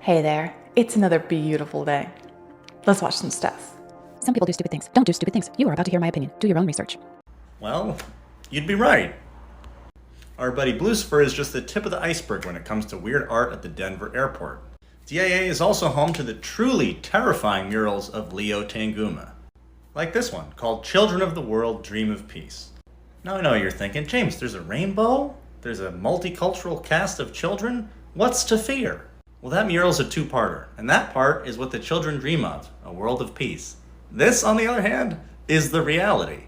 Hey there, it's another beautiful day. Let's watch some stuff. Some people do stupid things. Don't do stupid things. You are about to hear my opinion. Do your own research. Well, you'd be right. Our buddy Blucifer is just the tip of the iceberg when it comes to weird art at the Denver airport. DIA is also home to the truly terrifying murals of Leo Tanguma. Like this one, called Children of the World Dream of Peace. Now I know you're thinking, James, there's a rainbow? There's a multicultural cast of children? What's to fear? Well, that mural's a two-parter, and that part is what the children dream of, a world of peace. This, on the other hand, is the reality.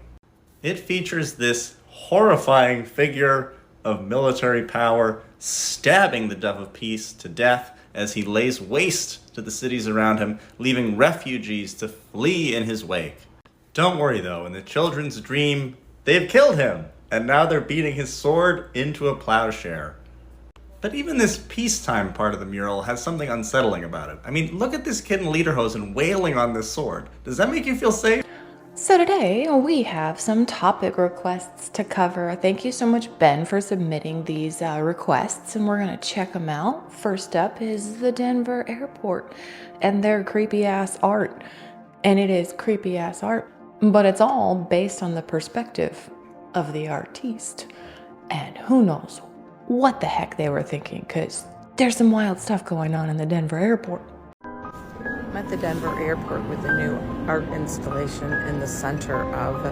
It features this horrifying figure of military power stabbing the Dove of Peace to death as he lays waste to the cities around him, leaving refugees to flee in his wake. Don't worry though, in the children's dream, they've killed him, and now they're beating his sword into a plowshare. But even this peacetime part of the mural has something unsettling about it. I mean, look at this kid in lederhosen wailing on this sword. Does that make you feel safe? So today we have some topic requests to cover. Thank you so much, Ben, for submitting these requests, and we're going to check them out. First up is the Denver airport and their creepy ass art. And it is creepy ass art, but it's all based on the perspective of the artiste. And who knows what the heck they were thinking, because there's some wild stuff going on in the Denver airport. I'm at the Denver airport with a new art installation in the center of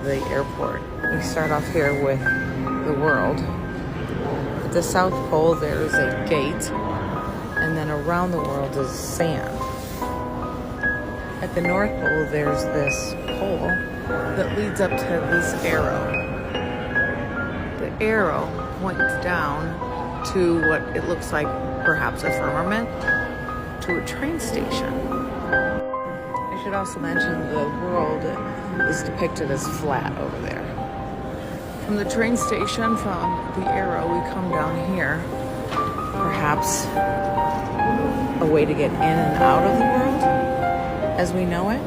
the airport. We start off here with the world. At the South Pole there is a gate, and then around the world is sand. At the North Pole there's this pole that leads up to this arrow. The arrow points down to what it looks like perhaps a firmament, to a train station. I should also mention the world is depicted as flat over there. From the train station, from the arrow, we come down here. Perhaps a way to get in and out of the world as we know it.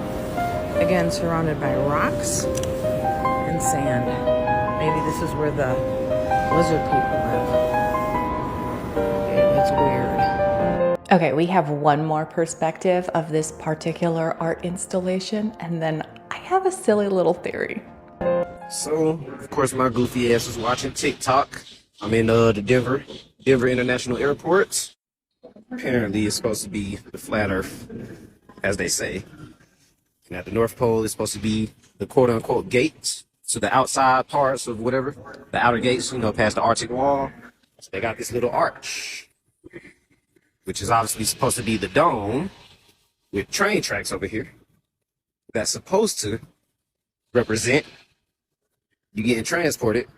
Again, surrounded by rocks and sand. Maybe this is where the lizard people live. It's weird. Okay, we have one more perspective of this particular art installation, and then I have a silly little theory. So, of course, my goofy ass was watching TikTok. I'm in the Denver International Airport. Apparently, it's supposed to be the flat Earth, as they say. And at the North Pole, it's supposed to be the quote-unquote gates. So the outside parts of whatever, the outer gates, past the Arctic wall. So they got this little arch, which is obviously supposed to be the dome with train tracks over here. That's supposed to represent you getting transported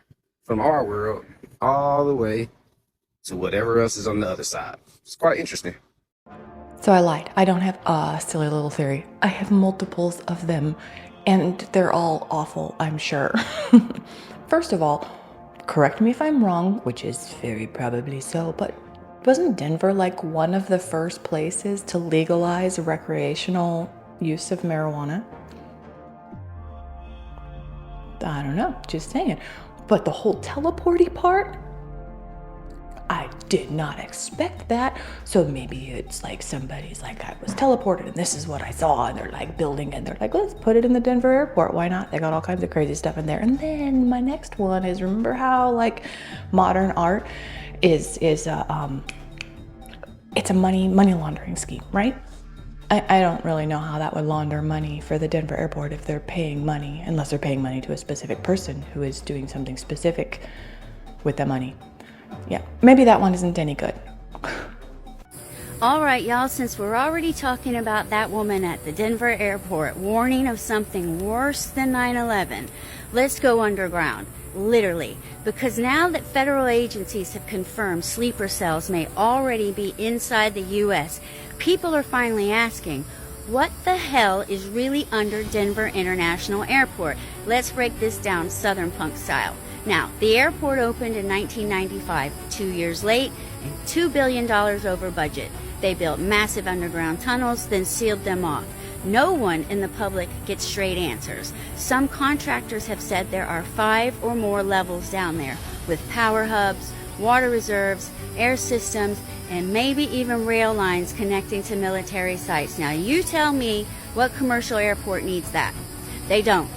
from our world all the way to whatever else is on the other side. It's quite interesting. So I lied. I don't have a silly little theory. I have multiples of them, and they're all awful, I'm sure. First of all, correct me if I'm wrong, which is very probably so, but wasn't Denver like one of the first places to legalize recreational use of marijuana? I don't know, just saying. But the whole teleporty part, I did not expect that. So maybe it's like somebody's like, I was teleported and this is what I saw, and they're like building and they're like, let's put it in the Denver airport. Why not? They got all kinds of crazy stuff in there. And then my next one is, remember how like modern art is it's a money laundering scheme, right? I don't really know how that would launder money for the Denver airport if they're paying money, unless they're paying money to a specific person who is doing something specific with the money. Yeah, maybe that one isn't any good. All right, y'all, since we're already talking about that woman at the Denver airport warning of something worse than 9/11, let's go underground, literally, because now that federal agencies have confirmed sleeper cells may already be inside the U.S., people are finally asking, what the hell is really under Denver International Airport? Let's break this down Southern Punk style. Now, the airport opened in 1995, 2 years late and $2 billion over budget. They built massive underground tunnels, then sealed them off. No one in the public gets straight answers. Some contractors have said there are 5 or more levels down there, with power hubs, water reserves, air systems, and maybe even rail lines connecting to military sites. Now, you tell me what commercial airport needs that. They don't.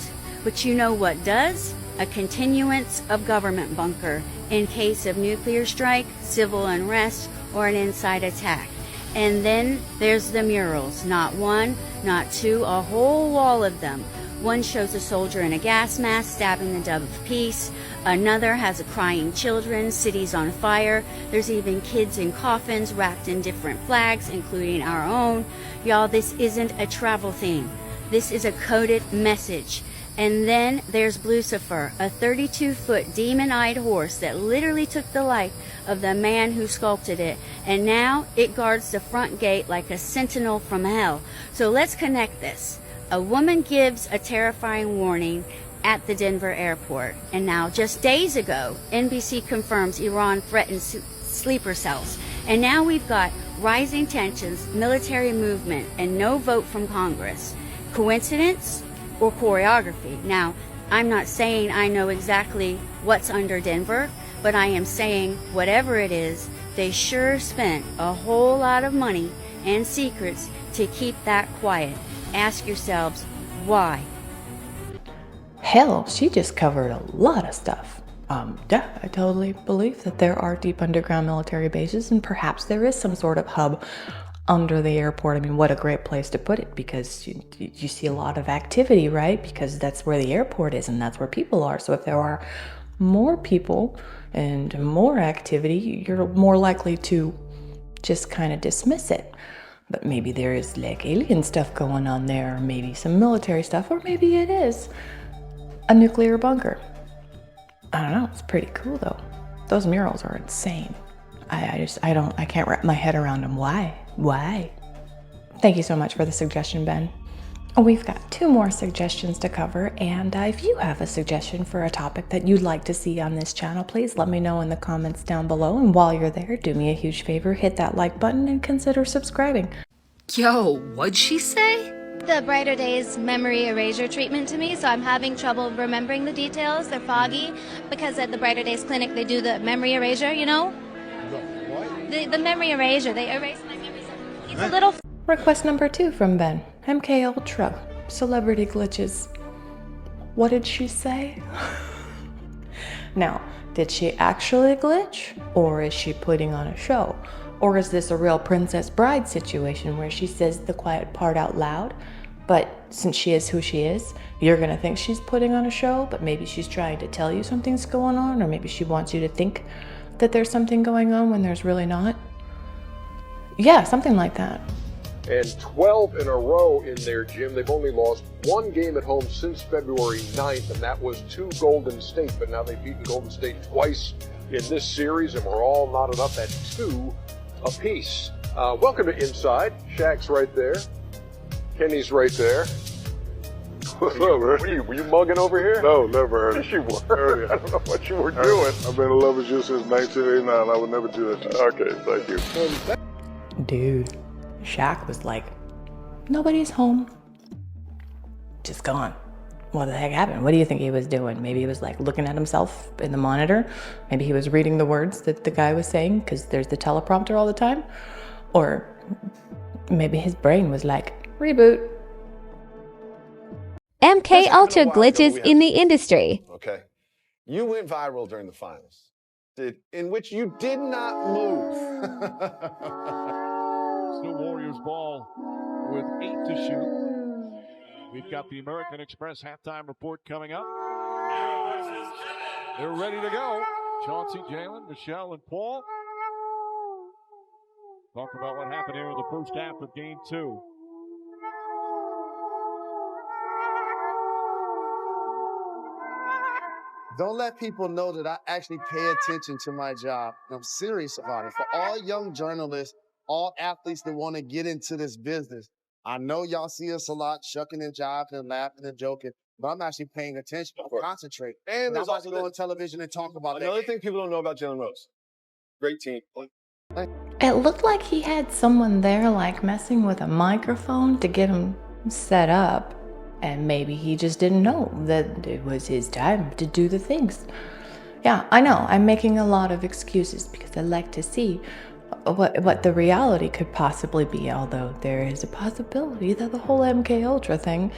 But you know what does? A continuance of government bunker in case of nuclear strike, civil unrest, or an inside attack. And then there's the murals. Not one, not two, a whole wall of them. One shows a soldier in a gas mask stabbing the dove of peace. Another has a crying children, cities on fire. There's even kids in coffins wrapped in different flags, including our own. Y'all, this isn't a travel theme. This is a coded message. And then there's Blucifer, a 32-foot demon-eyed horse that literally took the life of the man who sculpted it. And now it guards the front gate like a sentinel from hell. So let's connect this. A woman gives a terrifying warning at the Denver airport. And now, just days ago, NBC confirms Iran threatened sleeper cells. And now we've got rising tensions, military movement, and no vote from Congress. Coincidence or choreography? Now, I'm not saying I know exactly what's under Denver, but I am saying whatever it is, they sure spent a whole lot of money and secrets to keep that quiet. Ask yourselves, why? Hell, she just covered a lot of stuff. Yeah, I totally believe that there are deep underground military bases, and perhaps there is some sort of hub under the airport. I mean, what a great place to put it, because you see a lot of activity, right? Because that's where the airport is and that's where people are. So if there are more people and more activity, you're more likely to just kind of dismiss it. But maybe there is like alien stuff going on there, or maybe some military stuff, or maybe it is a nuclear bunker. I don't know. It's pretty cool though. Those murals are insane. I can't wrap my head around them. Why? Thank you so much for the suggestion, Ben. We've got 2 more suggestions to cover, and if you have a suggestion for a topic that you'd like to see on this channel, please let me know in the comments down below. And while you're there, do me a huge favor, hit that like button and consider subscribing. Yo, what'd she say? The Brighter Days memory erasure treatment to me, so I'm having trouble remembering the details. They're foggy because at the Brighter Days clinic they do the memory erasure, you know? What? The memory erasure. They erase my memories. It's a little... Request number 2 from Ben. MK Ultra. Celebrity glitches. What did she say? Now, did she actually glitch? Or is she putting on a show? Or is this a real Princess Bride situation where she says the quiet part out loud, but since she is who she is, you're gonna think she's putting on a show, but maybe she's trying to tell you something's going on, or maybe she wants you to think that there's something going on when there's really not? Yeah, something like that. And 12 in a row in their gym. They've only lost 1 game at home since February 9th, and that was to Golden State. But now they've beaten Golden State twice in this series, and we're all knotted up at 2 apiece. Welcome to Inside. Shaq's right there. Kenny's right there. What's up, man? Were you mugging over here? No, never heard Yes, you were. Heard I don't know what you were doing. I've been in love with you since 1989. I would never do that to you. Okay, thank you. Dude, Shaq was like, nobody's home. Just gone. What the heck happened? What do you think he was doing? Maybe he was like looking at himself in the monitor. Maybe he was reading the words that the guy was saying because there's the teleprompter all the time. Or maybe his brain was like, reboot. MK Ultra glitches in the industry. Okay. You went viral during the finals, in which you did not move. Still Warriors ball with 8 to shoot. We've got the American Express halftime report coming up. They're ready to go. Chauncey, Jalen, Michelle, and Paul. Talk about what happened here in the first half of game 2. Don't let people know that I actually pay attention to my job. I'm serious about it. For all young journalists, all athletes that want to get into this business, I know y'all see us a lot, shucking and jiving and laughing and joking, but I'm actually paying attention. I'm concentrating. And there's I'm also about to go on television and talk about another that. thing people don't know about Jalen Rose. Great team. It looked like he had someone there like messing with a microphone to get him set up. And maybe he just didn't know that it was his time to do the things. Yeah, I know. I'm making a lot of excuses because I like to see what the reality could possibly be, although there is a possibility that the whole MK Ultra thing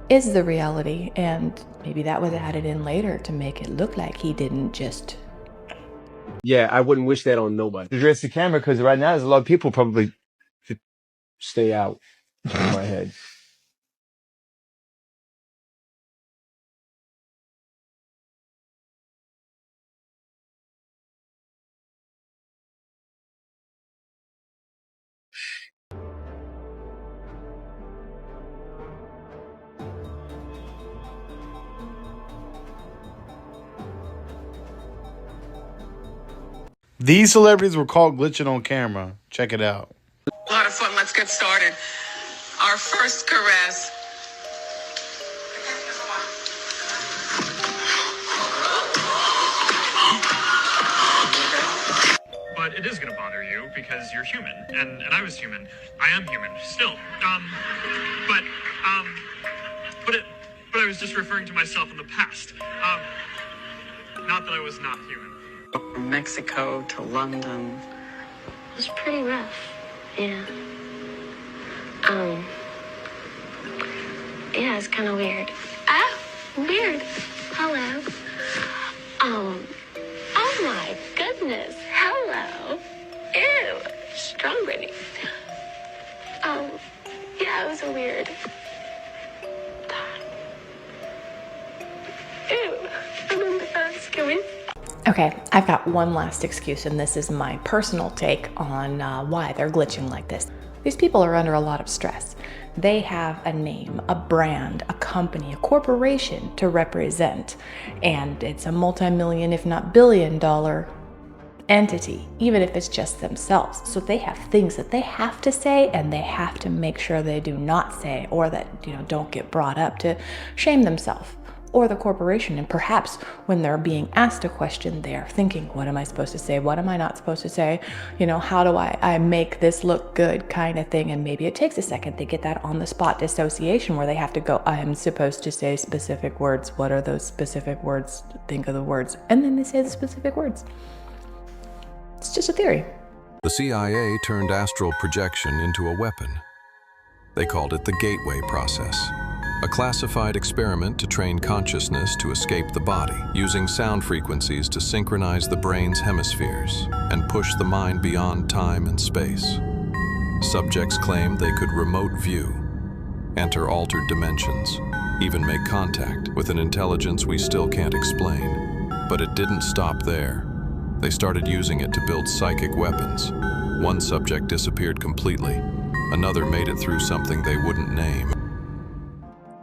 is the reality, and maybe that was added in later to make it look like he didn't just... Yeah, I wouldn't wish that on nobody. Address the camera, because right now there's a lot of people probably should stay out of my head. These celebrities were caught glitching on camera. Check it out. A lot of fun. Let's get started. Our first caress. But it is going to bother you because you're human, and I was human. I am human still. But I was just referring to myself in the past. Not that I was not human. From Mexico to London. It was pretty rough. Yeah. Yeah, it's kind of weird. Ah, weird. Hello. Oh my goodness. Hello. Ew. Strawberry. Yeah, it was a weird time. Ew. I'm embarrassed. Can we? Okay, I've got one last excuse, and this is my personal take on why they're glitching like this. These people are under a lot of stress. They have a name, a brand, a company, a corporation to represent, and it's a multi-million, if not billion-dollar entity, even if it's just themselves. So they have things that they have to say, and they have to make sure they do not say, or that, don't get brought up to shame themselves or the corporation. And perhaps when they're being asked a question, they're thinking, what am I supposed to say? What am I not supposed to say? How do I make this look good, kind of thing? And maybe it takes a second. They get that on the spot dissociation where they have to go, I am supposed to say specific words. What are those specific words? Think of the words. And then they say the specific words. It's just a theory. The CIA turned astral projection into a weapon. They called it the Gateway Process. A classified experiment to train consciousness to escape the body, using sound frequencies to synchronize the brain's hemispheres and push the mind beyond time and space. Subjects claimed they could remote view, enter altered dimensions, even make contact with an intelligence we still can't explain. But it didn't stop there. They started using it to build psychic weapons. One subject disappeared completely. Another made it through something they wouldn't name.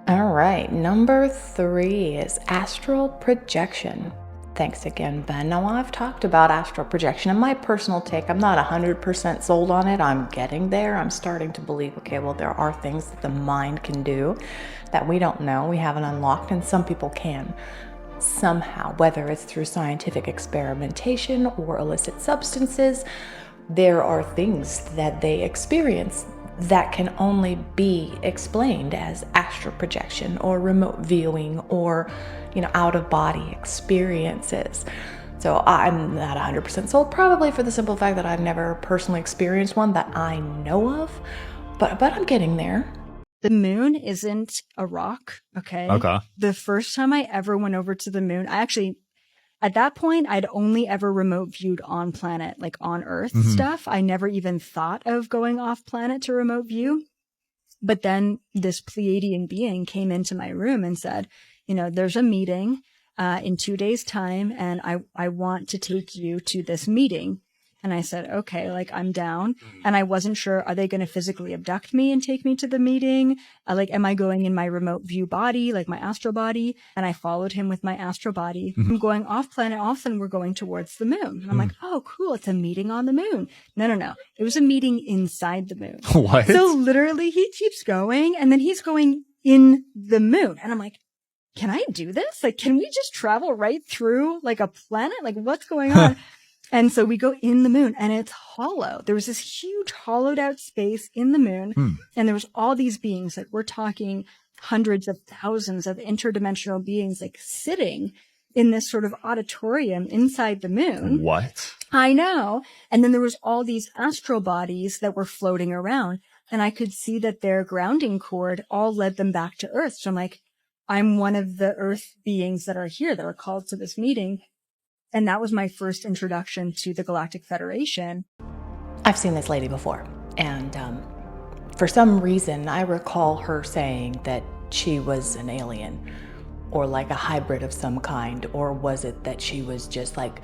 All right, number 3 is astral projection. Thanks again, Ben. Now, I've talked about astral projection, and my personal take, I'm not 100% sold on it. I'm getting there. I'm starting to believe, okay, well, there are things that the mind can do that we don't know, we haven't unlocked, and some people can somehow, whether it's through scientific experimentation or illicit substances. There are things that they experience that can only be explained as astral projection or remote viewing or, out-of-body experiences. So I'm not 100% sold, probably for the simple fact that I've never personally experienced one that I know of, but I'm getting there. The moon isn't a rock, okay? Okay. The first time I ever went over to the moon, at that point, I'd only ever remote viewed on planet, like on Earth stuff. I never even thought of going off planet to remote view. But then this Pleiadian being came into my room and said, there's a meeting in 2 days' time, and I want to take you to this meeting. And I said, okay, I'm down. And I wasn't sure, are they going to physically abduct me and take me to the meeting? Am I going in my remote view body, my astral body? And I followed him with my astral body. I'm going off planet. All of a sudden, we're going towards the moon. And I'm like, oh, cool. It's a meeting on the moon. No. It was a meeting inside the moon. What? So literally, he keeps going, and then he's going in the moon. And I'm like, can I do this? Can we just travel right through a planet? What's going on? And so we go in the moon, and it's hollow. There was this huge hollowed out space in the moon, and there was all these beings, we're talking hundreds of thousands of interdimensional beings, sitting in this sort of auditorium inside the moon. What? I know. And then there was all these astral bodies that were floating around, and I could see that their grounding cord all led them back to Earth. So I'm like, I'm one of the Earth beings that are here, that are called to this meeting. And that was my first introduction to the Galactic Federation. I've seen this lady before, and for some reason, I recall her saying that she was an alien, or like a hybrid of some kind, or was it that she was just like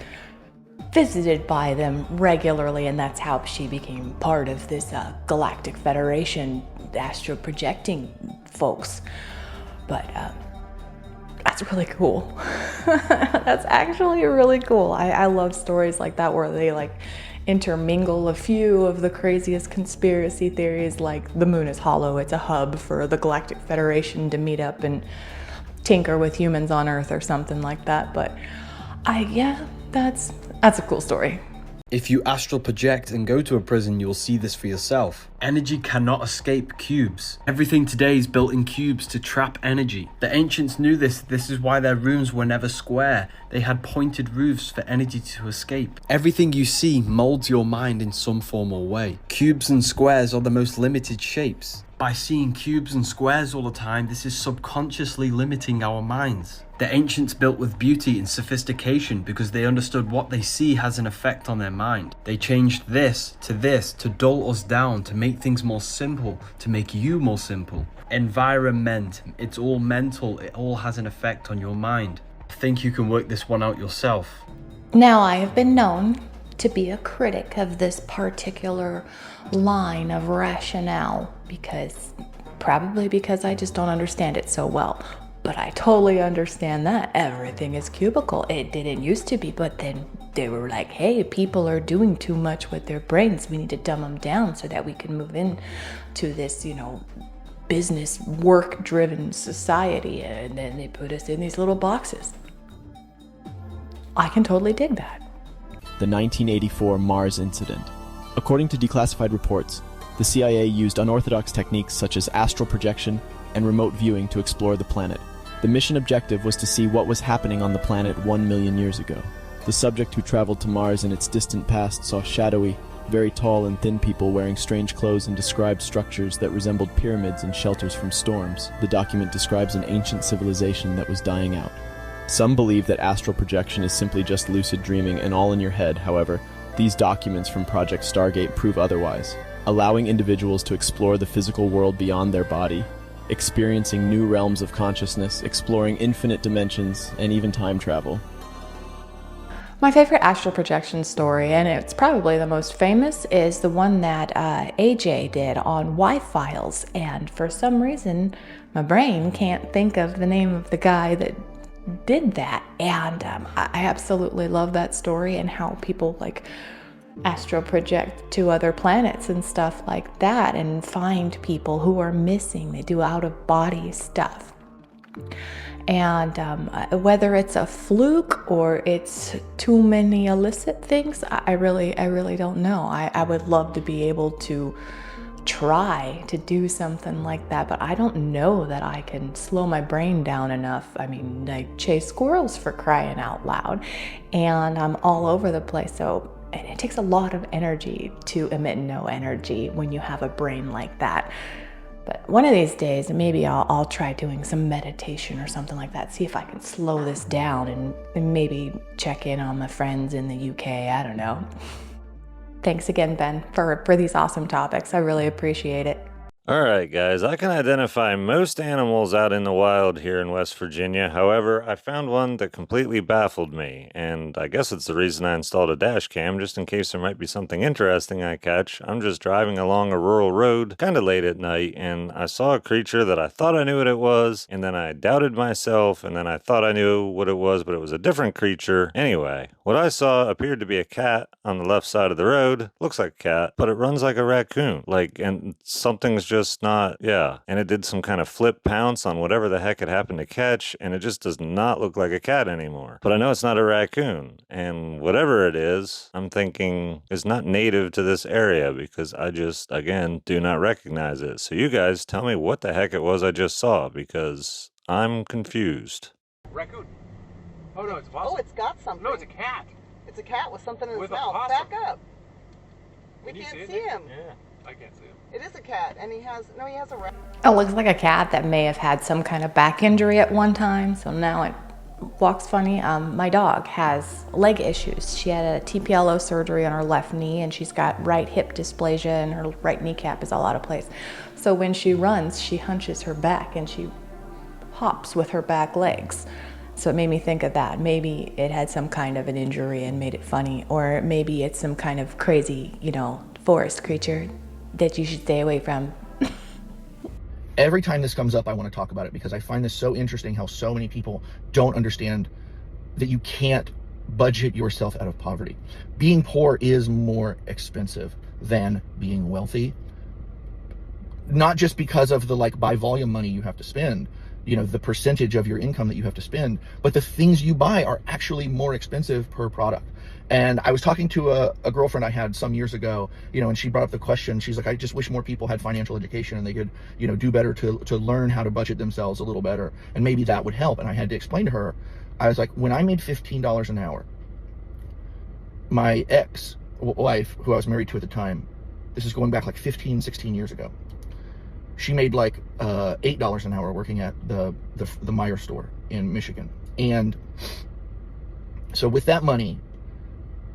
visited by them regularly, and that's how she became part of this Galactic Federation, astral projecting folks. But that's really cool. That's actually really cool. I love stories like that where they like intermingle a few of the craziest conspiracy theories, like the moon is hollow, it's a hub for the Galactic Federation to meet up and tinker with humans on Earth or something like that. But yeah, that's a cool story. If you astral project and go to a prison, you'll see this for yourself. Energy cannot escape cubes. Everything today is built in cubes to trap energy. The ancients knew this. This is why their rooms were never square. They had pointed roofs for energy to escape. Everything you see molds your mind in some formal way. Cubes and squares are the most limited shapes. By seeing cubes and squares all the time, this is subconsciously limiting our minds. The ancients built with beauty and sophistication because they understood what they see has an effect on their mind. They changed this to dull us down, to make things more simple, to make you more simple. Environment, it's all mental, it all has an effect on your mind. I think you can work this one out yourself. Now, I have been known to be a critic of this particular line of rationale probably because I just don't understand it so well. But I totally understand that everything is cubical. It didn't used to be, but then they were like, hey, people are doing too much with their brains. We need to dumb them down so that we can move in to this, business work-driven society. And then they put us in these little boxes. I can totally dig that. The 1984 Mars incident. According to declassified reports, the CIA used unorthodox techniques such as astral projection and remote viewing to explore the planet. The mission objective was to see what was happening on the planet 1 million years ago. The subject who traveled to Mars in its distant past saw shadowy, very tall and thin people wearing strange clothes and described structures that resembled pyramids and shelters from storms. The document describes an ancient civilization that was dying out. Some believe that astral projection is simply just lucid dreaming and all in your head. However, these documents from Project Stargate prove otherwise, allowing individuals to explore the physical world beyond their body, experiencing new realms of consciousness, exploring infinite dimensions, and even time travel. My favorite astral projection story, and it's probably the most famous, is the one that AJ did on Y-Files. And for some reason, my brain can't think of the name of the guy that did that. And I absolutely love that story and how people astral project to other planets and stuff like that and find people who are missing. They do out-of-body stuff. And whether it's a fluke or it's too many illicit things, I really don't know. I would love to be able to try to do something like that, but I don't know that I can slow my brain down enough. I mean, I chase squirrels, for crying out loud, and I'm all over the place. So and it takes a lot of energy to emit no energy when you have a brain like that. But one of these days, maybe I'll try doing some meditation or something like that, see if I can slow this down and maybe check in on my friends in the UK. I don't know. Thanks again, Ben, for these awesome topics. I really appreciate it. Alright guys, I can identify most animals out in the wild here in West Virginia. However, I found one that completely baffled me, and I guess it's the reason I installed a dash cam, just in case there might be something interesting I catch. I'm just driving along a rural road, kinda late at night, and I saw a creature that I thought I knew what it was, and then I doubted myself, and then I thought I knew what it was, but it was a different creature. Anyway, what I saw appeared to be a cat on the left side of the road. Looks like a cat, but it runs like a raccoon. And something's just not, and it did some kind of flip pounce on whatever the heck it happened to catch, and it just does not look like a cat anymore. But I know it's not a raccoon, and whatever it is, I'm thinking is not native to this area because I just, again, do not recognize it. So you guys tell me what the heck it was I just saw, because I'm confused. Raccoon. Oh no, it's a possum. Oh, it's got something. No, it's a cat. It's a cat with something in With its a mouth. possum. Back up. We Can you can't see see it? him. Yeah, I can't see him. It is a cat, and he has a rat. It looks like a cat that may have had some kind of back injury at one time, so now it walks funny. My dog has leg issues. She had a TPLO surgery on her left knee, and she's got right hip dysplasia, and her right kneecap is all out of place. So when she runs, she hunches her back, and she hops with her back legs. So it made me think of that. Maybe it had some kind of an injury and made it funny, or maybe it's some kind of crazy, forest creature that you should stay away from. Every time this comes up, I want to talk about it because I find this so interesting how so many people don't understand that you can't budget yourself out of poverty. Being poor is more expensive than being wealthy. Not just because of the by volume money you have to spend, the percentage of your income that you have to spend, but the things you buy are actually more expensive per product. And I was talking to a girlfriend I had some years ago, and she brought up the question. She's like, I just wish more people had financial education and they could, do better to learn how to budget themselves a little better. And maybe that would help. And I had to explain to her, I was like, when I made $15 an hour, my ex-wife, who I was married to at the time, this is going back 15, 16 years ago, she made $8 an hour working at the Meijer store in Michigan. And so with that money,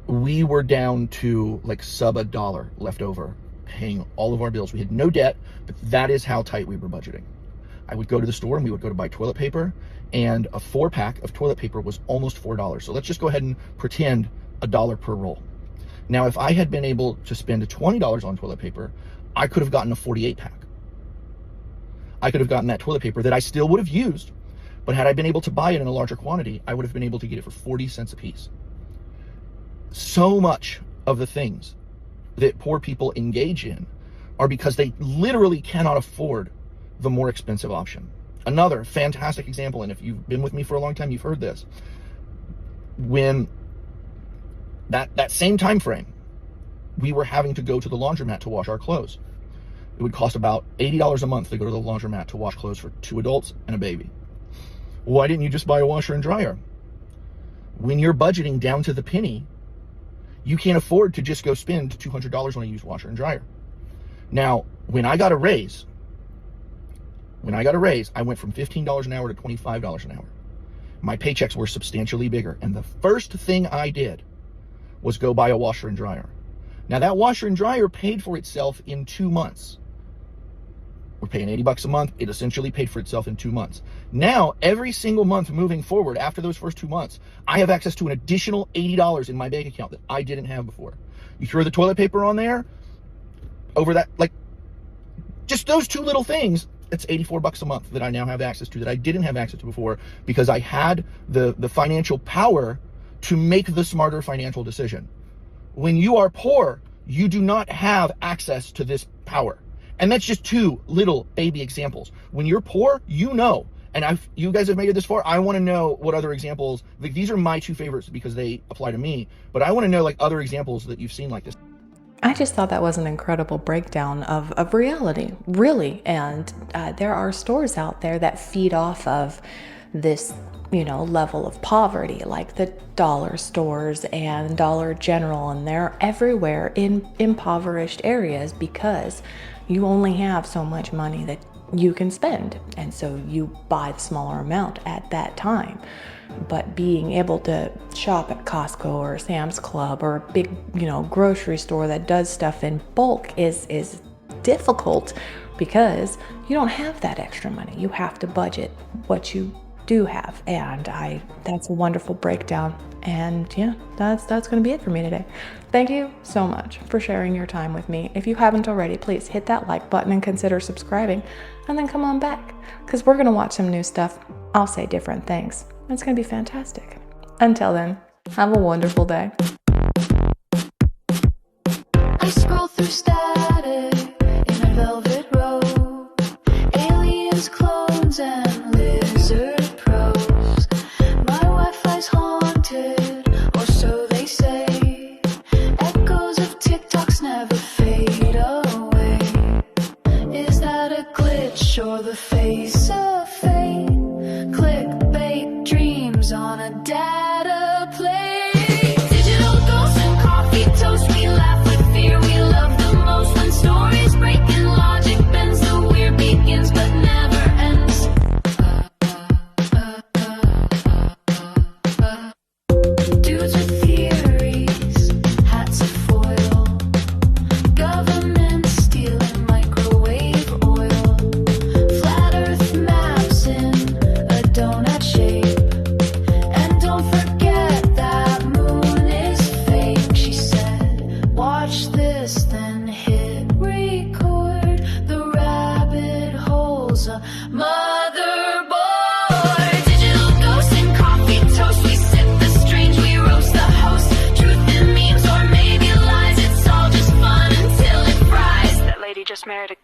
we were down to sub $1 left over, paying all of our bills. We had no debt, but that is how tight we were budgeting. I would go to the store and we would go to buy toilet paper, and a 4-pack of toilet paper was almost $4. So let's just go ahead and pretend $1 per roll. Now, if I had been able to spend $20 on toilet paper, I could have gotten a 48-pack. I could have gotten that toilet paper that I still would have used, but had I been able to buy it in a larger quantity, I would have been able to get it for 40 cents a piece. So much of the things that poor people engage in are because they literally cannot afford the more expensive option. Another fantastic example, and if you've been with me for a long time, you've heard this. When that same time frame, we were having to go to the laundromat to wash our clothes. It would cost about $80 a month to go to the laundromat to wash clothes for 2 adults and a baby. Why didn't you just buy a washer and dryer? When you're budgeting down to the penny, you can't afford to just go spend $200 on a used washer and dryer. Now, when I got a raise, I went from $15 an hour to $25 an hour. My paychecks were substantially bigger. And the first thing I did was go buy a washer and dryer. Now, that washer and dryer paid for itself in 2 months. We're paying $80 a month. It essentially paid for itself in 2 months. Now, every single month moving forward, after those first 2 months, I have access to an additional $80 in my bank account that I didn't have before. You throw the toilet paper on there, over that, just those 2 little things, it's $84 a month that I now have access to that I didn't have access to before because I had the financial power to make the smarter financial decision. When you are poor, you do not have access to this power. And that's just 2 little baby examples. When you're poor, and you guys have made it this far, I want to know what other examples, these are my 2 favorites because they apply to me, but I want to know other examples that you've seen like this. I just thought that was an incredible breakdown of reality, really. And there are stores out there that feed off of this, level of poverty, like the dollar stores and Dollar General, and they're everywhere in impoverished areas because you only have so much money that you can spend. And so you buy the smaller amount at that time. But being able to shop at Costco or Sam's Club or a big, grocery store that does stuff in bulk is difficult because you don't have that extra money. You have to budget what you do have. And that's a wonderful breakdown. And yeah, that's going to be it for me today. Thank you so much for sharing your time with me. If you haven't already, please hit that like button and consider subscribing, and then come on back because we're going to watch some new stuff. I'll say different things. It's going to be fantastic. Until then, have a wonderful day. I scroll through static in a velvet robe, aliens, clones, and lizard pros. My Wi-Fi's haunted, or so they say. Echoes of TikToks never fade away. Is that a glitch or the face of fate? Clickbait dreams on a dash.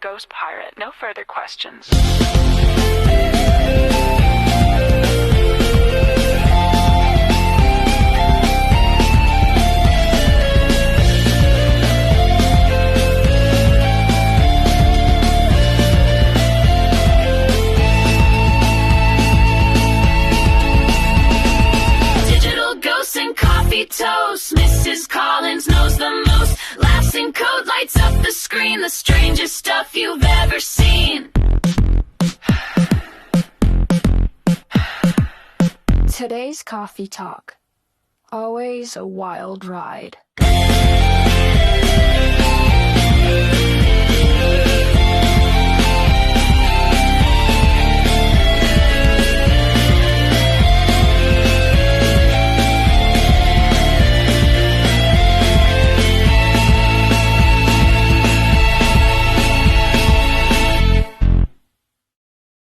Ghost Pirate. No further questions. Digital ghosts and coffee toast. Mrs. Collins knows the most. Laughs in code, lights up the screen. The strangest stuff you've ever seen. Today's coffee talk. Always a wild ride.